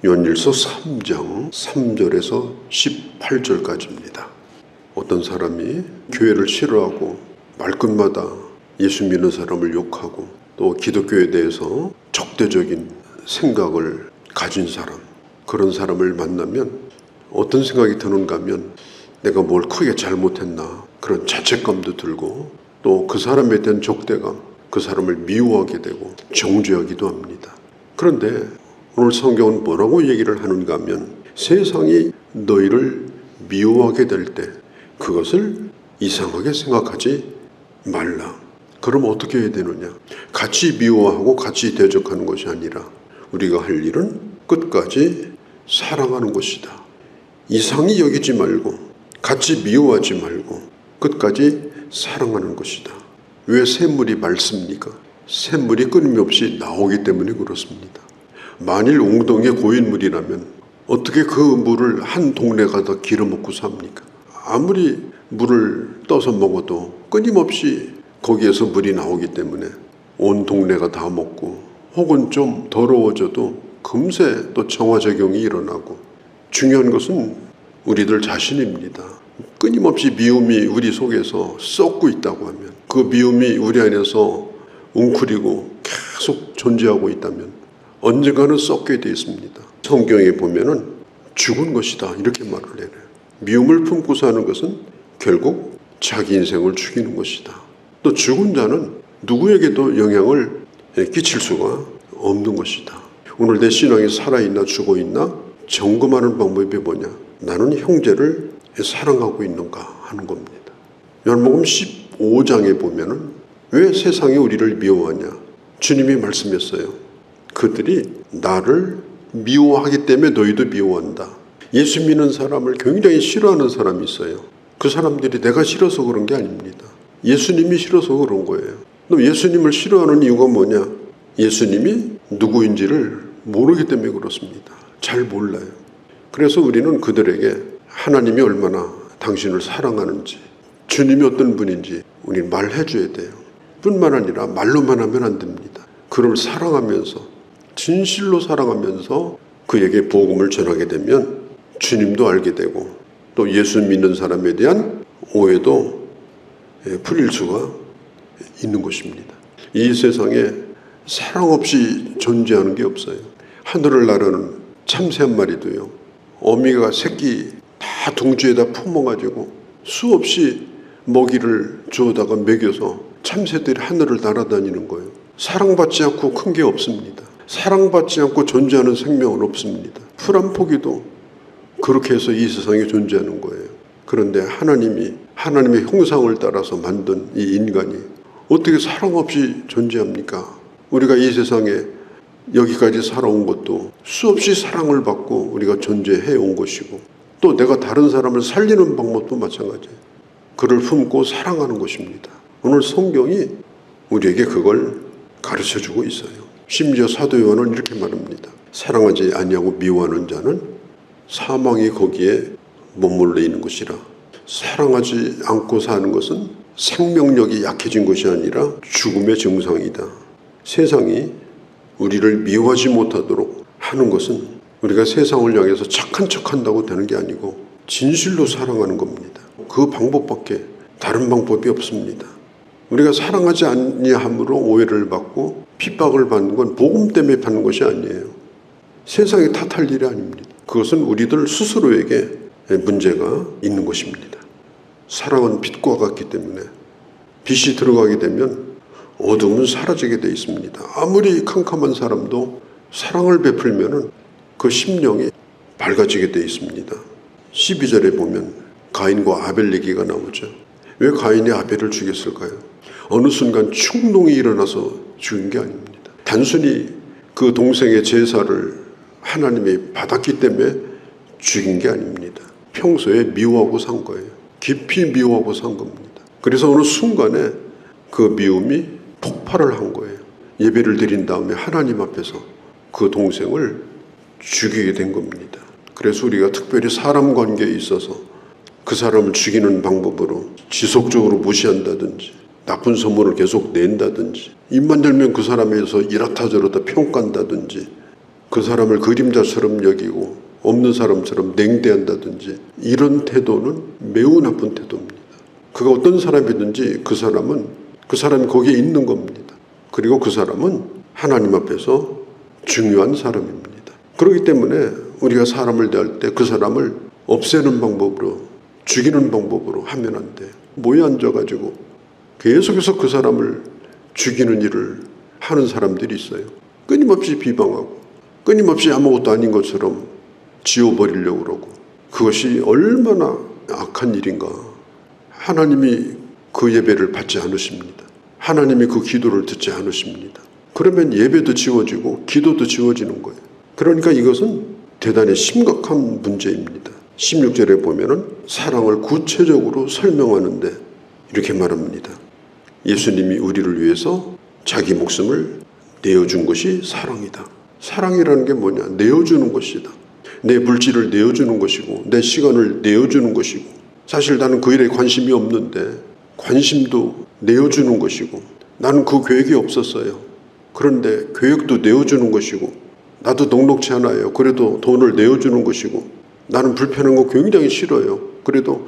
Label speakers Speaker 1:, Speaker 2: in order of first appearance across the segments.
Speaker 1: 요한일서 3장 3절에서 18절까지입니다. 어떤 사람이 교회를 싫어하고 말끝마다 예수 믿는 사람을 욕하고 또 기독교에 대해서 적대적인 생각을 가진 사람, 그런 사람을 만나면 어떤 생각이 드는가 하면 내가 뭘 크게 잘못했나 그런 자책감도 들고 또 그 사람에 대한 적대감, 그 사람을 미워하게 되고 정죄하기도 합니다. 그런데 오늘 성경은 뭐라고 얘기를 하는가 하면 세상이 너희를 미워하게 될 때 그것을 이상하게 생각하지 말라. 그럼 어떻게 해야 되느냐? 같이 미워하고 같이 대적하는 것이 아니라 우리가 할 일은 끝까지 사랑하는 것이다. 이상히 여기지 말고 같이 미워하지 말고 끝까지 사랑하는 것이다. 왜 샘물이 맑습니까? 샘물이 끊임없이 나오기 때문에 그렇습니다. 만일 웅덩이에 고인 물이라면 어떻게 그 물을 한 동네가 다 길어먹고 삽니까? 아무리 물을 떠서 먹어도 끊임없이 거기에서 물이 나오기 때문에 온 동네가 다 먹고 혹은 좀 더러워져도 금세 또 정화작용이 일어나고 중요한 것은 우리들 자신입니다. 끊임없이 미움이 우리 속에서 썩고 있다고 하면 그 미움이 우리 안에서 웅크리고 계속 존재하고 있다면 언젠가는 썩게 되어 있습니다. 성경에 보면은 죽은 것이다 이렇게 말을 해요. 미움을 품고 사는 것은 결국 자기 인생을 죽이는 것이다. 또 죽은 자는 누구에게도 영향을 끼칠 수가 없는 것이다. 오늘 내 신앙이 살아있나 죽어있나 점검하는 방법이 뭐냐? 나는 형제를 사랑하고 있는가 하는 겁니다. 요한복음 15장에 보면은 왜 세상이 우리를 미워하냐? 주님이 말씀했어요. 그들이 나를 미워하기 때문에 너희도 미워한다. 예수 믿는 사람을 굉장히 싫어하는 사람이 있어요. 그 사람들이 내가 싫어서 그런 게 아닙니다. 예수님이 싫어서 그런 거예요. 그럼 예수님을 싫어하는 이유가 뭐냐? 예수님이 누구인지를 모르기 때문에 그렇습니다. 잘 몰라요. 그래서 우리는 그들에게 하나님이 얼마나 당신을 사랑하는지, 주님이 어떤 분인지 우리 말해줘야 돼요. 뿐만 아니라 말로만 하면 안 됩니다. 그를 사랑하면서, 진실로 사랑하면서 그에게 복음을 전하게 되면 주님도 알게 되고 또 예수 믿는 사람에 대한 오해도 풀릴 수가 있는 것입니다. 이 세상에 사랑 없이 존재하는 게 없어요. 하늘을 나르는 참새 한 마리도요, 어미가 새끼 다 둥지에다 품어가지고 수없이 먹이를 주워다가 먹여서 참새들이 하늘을 날아다니는 거예요. 사랑받지 않고 큰 게 없습니다. 사랑받지 않고 존재하는 생명은 없습니다. 풀 한 포기도 그렇게 해서 이 세상에 존재하는 거예요. 그런데 하나님의 형상을 따라서 만든 이 인간이 어떻게 사랑 없이 존재합니까? 우리가 이 세상에 여기까지 살아온 것도 수없이 사랑을 받고 우리가 존재해 온 것이고 또 내가 다른 사람을 살리는 방법도 마찬가지예요. 그를 품고 사랑하는 것입니다. 오늘 성경이 우리에게 그걸 가르쳐주고 있어요. 심지어 사도 요한은 이렇게 말합니다. 사랑하지 아니하고 미워하는 자는 사망이 거기에 머물러 있는 것이라. 사랑하지 않고 사는 것은 생명력이 약해진 것이 아니라 죽음의 증상이다. 세상이 우리를 미워하지 못하도록 하는 것은 우리가 세상을 향해서 착한 척한다고 되는 게 아니고 진실로 사랑하는 겁니다. 그 방법밖에 다른 방법이 없습니다. 우리가 사랑하지 아니함으로 오해를 받고 핍박을 받는 건 복음 때문에 받는 것이 아니에요. 세상에 탓할 일이 아닙니다. 그것은 우리들 스스로에게 문제가 있는 것입니다. 사랑은 빛과 같기 때문에 빛이 들어가게 되면 어둠은 사라지게 되어 있습니다. 아무리 캄캄한 사람도 사랑을 베풀면은 그 심령이 밝아지게 되어 있습니다. 12절에 보면 가인과 아벨 얘기가 나오죠. 왜 가인이 아벨을 죽였을까요? 어느 순간 충동이 일어나서 죽인 게 아닙니다. 단순히 그 동생의 제사를 하나님이 받았기 때문에 죽인 게 아닙니다. 평소에 미워하고 산 거예요. 깊이 미워하고 산 겁니다. 그래서 어느 순간에 그 미움이 폭발을 한 거예요. 예배를 드린 다음에 하나님 앞에서 그 동생을 죽이게 된 겁니다. 그래서 우리가 특별히 사람 관계에 있어서 그 사람을 죽이는 방법으로 지속적으로 무시한다든지 나쁜 소문을 계속 낸다든지 입만 열면 그 사람에서 이렇다 저렇다 평가한다든지 그 사람을 그림자처럼 여기고 없는 사람처럼 냉대한다든지 이런 태도는 매우 나쁜 태도입니다. 그가 어떤 사람이든지 그 사람이 거기에 있는 겁니다. 그리고 그 사람은 하나님 앞에서 중요한 사람입니다. 그렇기 때문에 우리가 사람을 대할 때 그 사람을 없애는 방법으로, 죽이는 방법으로 하면 안 돼요. 모여 앉아가지고 계속해서 그 사람을 죽이는 일을 하는 사람들이 있어요. 끊임없이 비방하고 끊임없이 아무것도 아닌 것처럼 지워버리려고 그러고, 그것이 얼마나 악한 일인가. 하나님이 그 예배를 받지 않으십니다. 하나님이 그 기도를 듣지 않으십니다. 그러면 예배도 지워지고 기도도 지워지는 거예요. 그러니까 이것은 대단히 심각한 문제입니다. 16절에 보면은 사랑을 구체적으로 설명하는데 이렇게 말합니다. 예수님이 우리를 위해서 자기 목숨을 내어준 것이 사랑이다. 사랑이라는 게 뭐냐? 내어주는 것이다. 내 물질을 내어주는 것이고 내 시간을 내어주는 것이고, 사실 나는 그 일에 관심이 없는데 관심도 내어주는 것이고, 나는 그 계획이 없었어요. 그런데 계획도 내어주는 것이고, 나도 녹록치 않아요. 그래도 돈을 내어주는 것이고, 나는 불편한 거 굉장히 싫어요. 그래도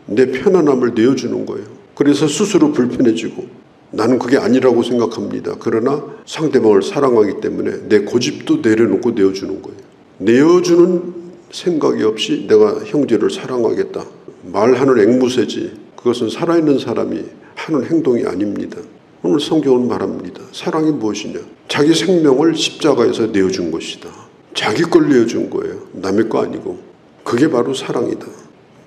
Speaker 1: 내 편안함을 내어주는 거예요. 그래서 스스로 불편해지고 나는 그게 아니라고 생각합니다. 그러나 상대방을 사랑하기 때문에 내 고집도 내려놓고 내어주는 거예요. 내어주는 생각이 없이 내가 형제를 사랑하겠다. 말하는 앵무새지 그것은 살아있는 사람이 하는 행동이 아닙니다. 오늘 성경은 말합니다. 사랑이 무엇이냐? 자기 생명을 십자가에서 내어준 것이다. 자기 걸 내어준 거예요. 남의 거 아니고. 그게 바로 사랑이다.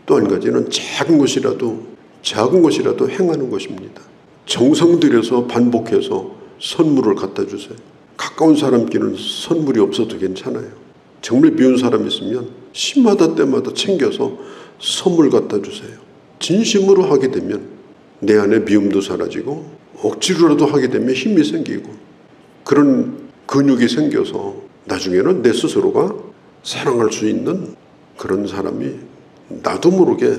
Speaker 1: 또 한 가지는 작은 것이라도 행하는 것입니다. 정성 들여서 반복해서 선물을 갖다 주세요. 가까운 사람끼리는 선물이 없어도 괜찮아요. 정말 미운 사람 있으면 시마다 때마다 챙겨서 선물 갖다 주세요. 진심으로 하게 되면 내 안에 미움도 사라지고 억지로라도 하게 되면 힘이 생기고 그런 근육이 생겨서 나중에는 내 스스로가 사랑할 수 있는 그런 사람이 나도 모르게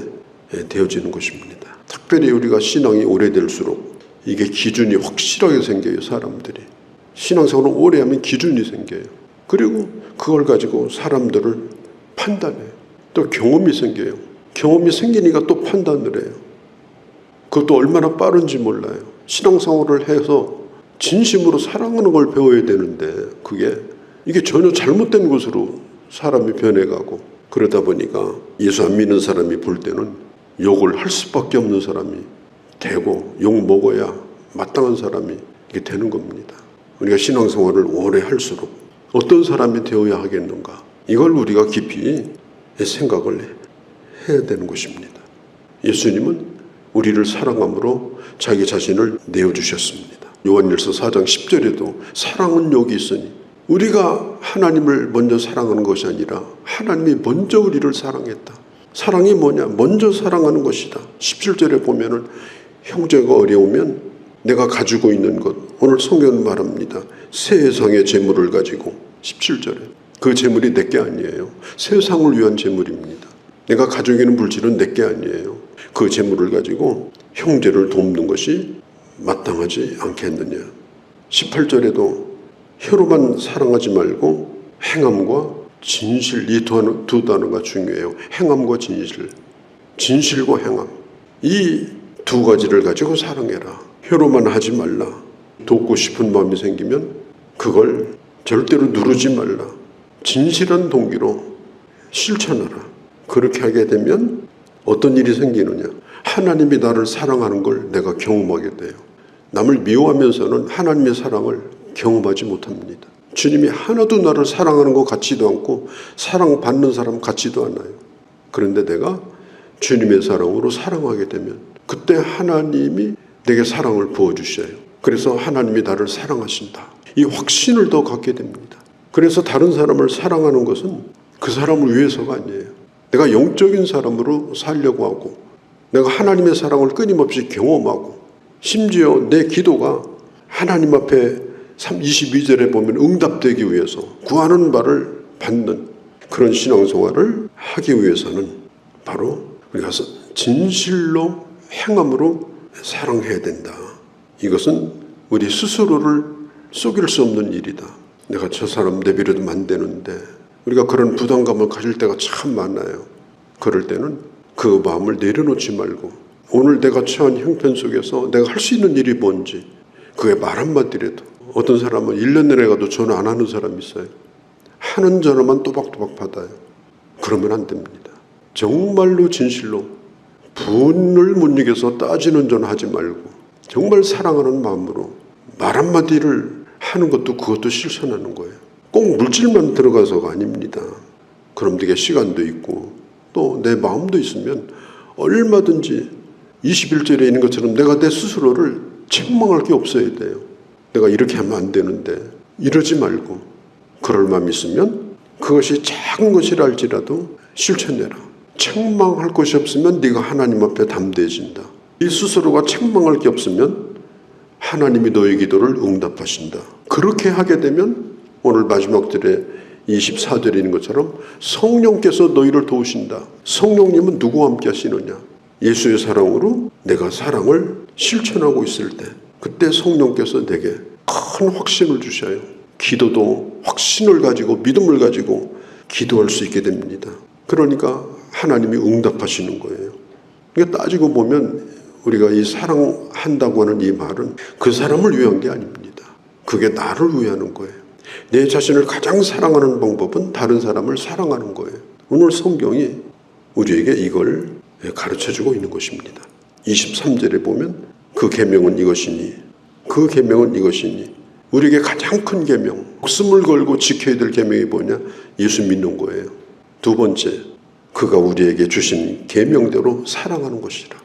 Speaker 1: 되어지는 것입니다. 특별히 우리가 신앙이 오래될수록 이게 기준이 확실하게 생겨요. 사람들이 신앙생활을 오래 하면 기준이 생겨요. 그리고 그걸 가지고 사람들을 판단해요. 또 경험이 생겨요. 경험이 생기니까 또 판단을 해요. 그것도 얼마나 빠른지 몰라요. 신앙생활을 해서 진심으로 사랑하는 걸 배워야 되는데 이게 전혀 잘못된 것으로 사람이 변해가고, 그러다 보니까 예수 안 믿는 사람이 볼 때는 욕을 할 수밖에 없는 사람이 되고, 욕 먹어야 마땅한 사람이 이게 되는 겁니다. 우리가 신앙생활을 오래 할수록 어떤 사람이 되어야 하겠는가, 이걸 우리가 깊이 생각을 해야 되는 것입니다. 예수님은 우리를 사랑함으로 자기 자신을 내어주셨습니다. 요한일서 4장 10절에도 사랑은 여기 있으니, 우리가 하나님을 먼저 사랑하는 것이 아니라 하나님이 먼저 우리를 사랑했다. 사랑이 뭐냐? 먼저 사랑하는 것이다. 17절에 보면은 형제가 어려우면 내가 가지고 있는 것, 오늘 성경은 말합니다. 세상의 재물을 가지고, 17절에 그 재물이 내게 아니에요. 세상을 위한 재물입니다. 내가 가지고 있는 물질은 내게 아니에요. 그 재물을 가지고 형제를 돕는 것이 마땅하지 않겠느냐. 18절에도 혀로만 사랑하지 말고 행함과 진실, 이 두 단어가 중요해요. 행함과 진실, 진실과 행함, 이 두 가지를 가지고 사랑해라. 혀로만 하지 말라. 돕고 싶은 마음이 생기면 그걸 절대로 누르지 말라. 진실한 동기로 실천하라. 그렇게 하게 되면 어떤 일이 생기느냐? 하나님이 나를 사랑하는 걸 내가 경험하게 돼요. 남을 미워하면서는 하나님의 사랑을 경험하지 못합니다. 주님이 하나도 나를 사랑하는 것 같지도 않고 사랑받는 사람 같지도 않아요. 그런데 내가 주님의 사랑으로 사랑하게 되면 그때 하나님이 내게 사랑을 부어주셔요. 그래서 하나님이 나를 사랑하신다. 이 확신을 더 갖게 됩니다. 그래서 다른 사람을 사랑하는 것은 그 사람을 위해서가 아니에요. 내가 영적인 사람으로 살려고 하고, 내가 하나님의 사랑을 끊임없이 경험하고, 심지어 내 기도가 하나님 앞에 22절에 보면 응답되기 위해서 구하는 바를 받는 그런 신앙생활을 하기 위해서는 바로 우리가 진실로 행함으로 사랑해야 된다. 이것은 우리 스스로를 속일 수 없는 일이다. 내가 저 사람 내버려두면 안 되는데, 우리가 그런 부담감을 가질 때가 참 많아요. 그럴 때는 그 마음을 내려놓지 말고 오늘 내가 처한 형편 속에서 내가 할 수 있는 일이 뭔지, 그게 말 한마디라도. 어떤 사람은 1년 내내 가도 전화 안 하는 사람이 있어요. 하는 전화만 또박또박 받아요. 그러면 안 됩니다. 정말로 진실로 분을 못 이겨서 따지는 전화 하지 말고 정말 사랑하는 마음으로 말 한마디를 하는 것도 그것도 실천하는 거예요. 꼭 물질만 들어가서가 아닙니다. 그럼 되게 시간도 있고 또 내 마음도 있으면 얼마든지 21절에 있는 것처럼 내가 내 스스로를 책망할 게 없어야 돼요. 내가 이렇게 하면 안 되는데 이러지 말고, 그럴 마음이 있으면 그것이 작은 것이라 할지라도 실천해라. 책망할 것이 없으면 네가 하나님 앞에 담대해진다. 이 스스로가 책망할 게 없으면 하나님이 너의 기도를 응답하신다. 그렇게 하게 되면 오늘 마지막 절에 24절에 있는 것처럼 성령께서 너희를 도우신다. 성령님은 누구와 함께 하시느냐? 예수의 사랑으로 내가 사랑을 실천하고 있을 때 그때 성령께서 내게 큰 확신을 주셔요. 기도도 확신을 가지고 믿음을 가지고 기도할 수 있게 됩니다. 그러니까 하나님이 응답하시는 거예요. 그러니까 따지고 보면 우리가 이 사랑한다고 하는 이 말은 그 사람을 위한 게 아닙니다. 그게 나를 위하는 거예요. 내 자신을 가장 사랑하는 방법은 다른 사람을 사랑하는 거예요. 오늘 성경이 우리에게 이걸 가르쳐주고 있는 것입니다. 23절에 보면 그 계명은 이것이니, 그 계명은 이것이니, 우리에게 가장 큰 계명, 목숨을 걸고 지켜야 될 계명이 뭐냐? 예수 믿는 거예요. 두 번째, 그가 우리에게 주신 계명대로 사랑하는 것이라.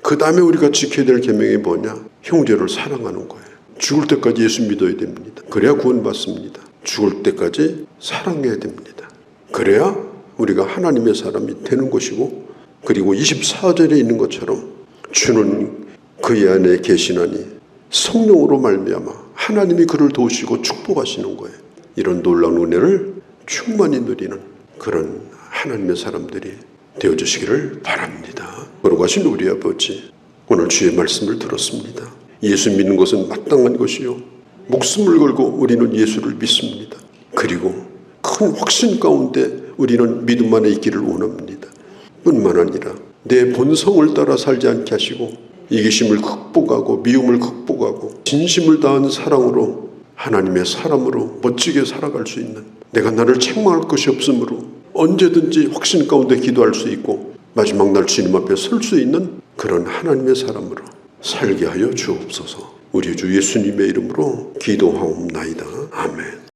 Speaker 1: 그 다음에 우리가 지켜야 될 계명이 뭐냐? 형제를 사랑하는 거예요. 죽을 때까지 예수 믿어야 됩니다. 그래야 구원받습니다. 죽을 때까지 사랑해야 됩니다. 그래야 우리가 하나님의 사람이 되는 것이고, 그리고 24절에 있는 것처럼 주는 그의 안에 계시나니 성령으로 말미암아 하나님이 그를 도우시고 축복하시는 거예요. 이런 놀라운 은혜를 충만히 누리는 그런 하나님의 사람들이 되어주시기를 바랍니다. 거룩하신 우리 아버지, 오늘 주의 말씀을 들었습니다. 예수 믿는 것은 마땅한 것이요, 목숨을 걸고 우리는 예수를 믿습니다. 그리고 큰 확신 가운데 우리는 믿음 안에 있기를 원합니다. 뿐만 아니라 내 본성을 따라 살지 않게 하시고 이기심을 극복하고 미움을 극복하고 진심을 다한 사랑으로 하나님의 사람으로 멋지게 살아갈 수 있는, 내가 나를 책망할 것이 없으므로 언제든지 확신 가운데 기도할 수 있고 마지막 날 주님 앞에 설 수 있는 그런 하나님의 사람으로 살게 하여 주옵소서. 우리 주 예수님의 이름으로 기도하옵나이다. 아멘.